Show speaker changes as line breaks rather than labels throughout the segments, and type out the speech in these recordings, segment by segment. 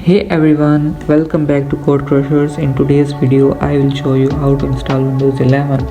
Hey everyone, welcome back to Code Crushers. In today's video, I will show you how to install Windows 11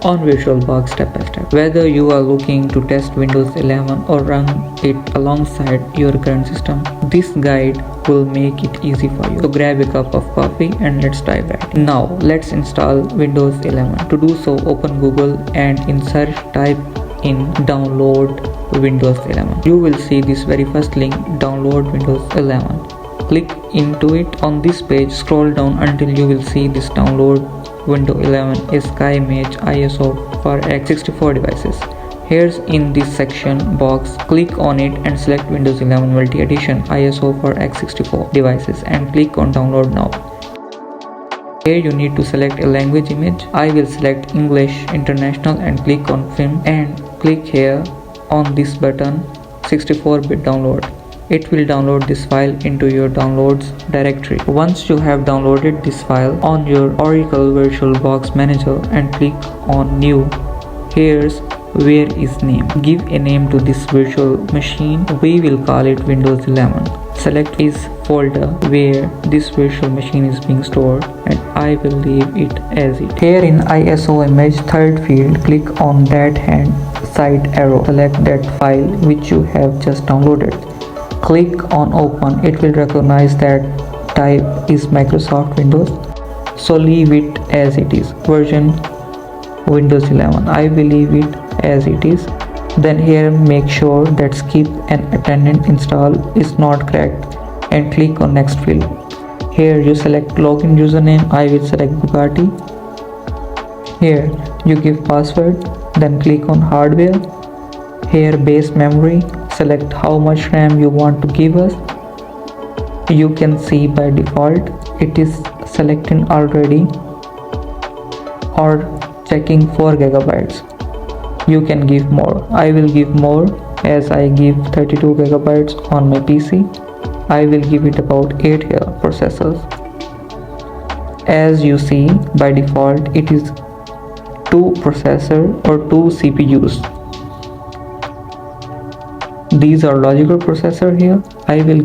on VirtualBox step by step. Whether you are looking to test Windows 11 or run it alongside your current system, this guide will make it easy for you. So grab a cup of coffee and let's dive right in. Now let's install Windows 11. To do so, open Google and in search type in download Windows 11. You will see this very first link, download Windows 11. Click into it. On this page, scroll down until you will see this download Windows 11 a Sky Image ISO for x64 devices. Here's in this section box, click on it and select Windows 11 Multi Edition ISO for x64 devices and click on download now. Here you need to select a language image. I will select English International and click on film and click here on this button 64-bit download. It will download this file into your downloads directory. Once you have downloaded this file on your Oracle VirtualBox manager and click on new, here's where is name. Give a name to this virtual machine. We will call it Windows 11. Select is folder where this virtual machine is being stored and I will leave it as it. Here in ISO image third field, click on that hand side arrow. Select that file which you have just downloaded. Click on open. It will recognize that type is Microsoft Windows, so leave it as it is. Version Windows 11. I will leave it as it is. Then here make sure that skip and attendant install is not correct and click on next field. Here you select login username. I will select Bugatti. Here you give password, then click on hardware. Here base memory, select how much RAM you want to give us. You can see by default it is selecting already or checking 4 GB. You can give more. I will give more as I give 32 GB on my PC. I will give it about 8 here processors. As you see by default it is 2 processor or 2 CPUs. These are logical processor here. I will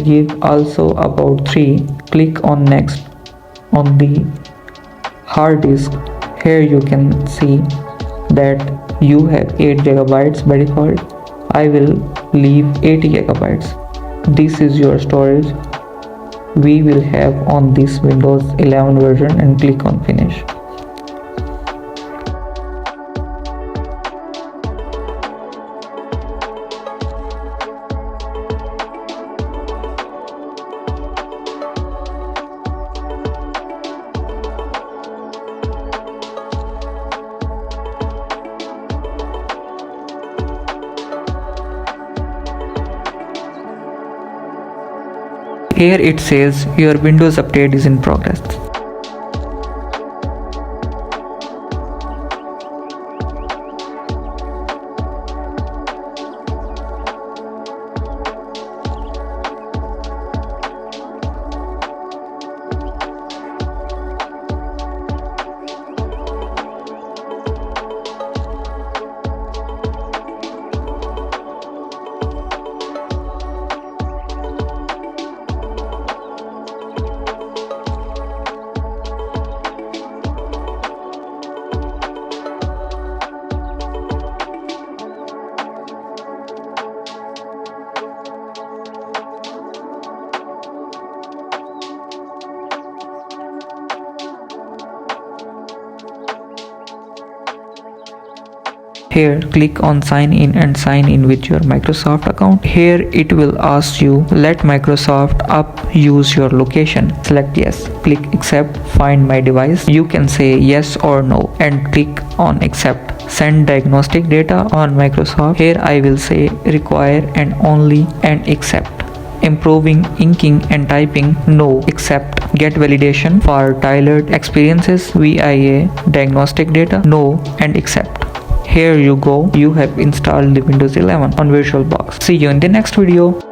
give also about 3. Click on next on the hard disk. Here you can see that you have 8 GB by default. I will leave 80 GB. This is your storage we will have on this Windows 11 version and click on finish. Here it says your Windows update is in progress. Here click on sign in and sign in with your Microsoft account. Here it will ask you let Microsoft up use your location. Select yes. Click accept, find my device. You can say yes or no and click on accept. Send diagnostic data on Microsoft. Here I will say require and only and accept. Improving inking and typing, no, accept. Get validation for tailored experiences, VIA, diagnostic data, no and accept. Here you go, you have installed the Windows 11 on VirtualBox. See you in the next video.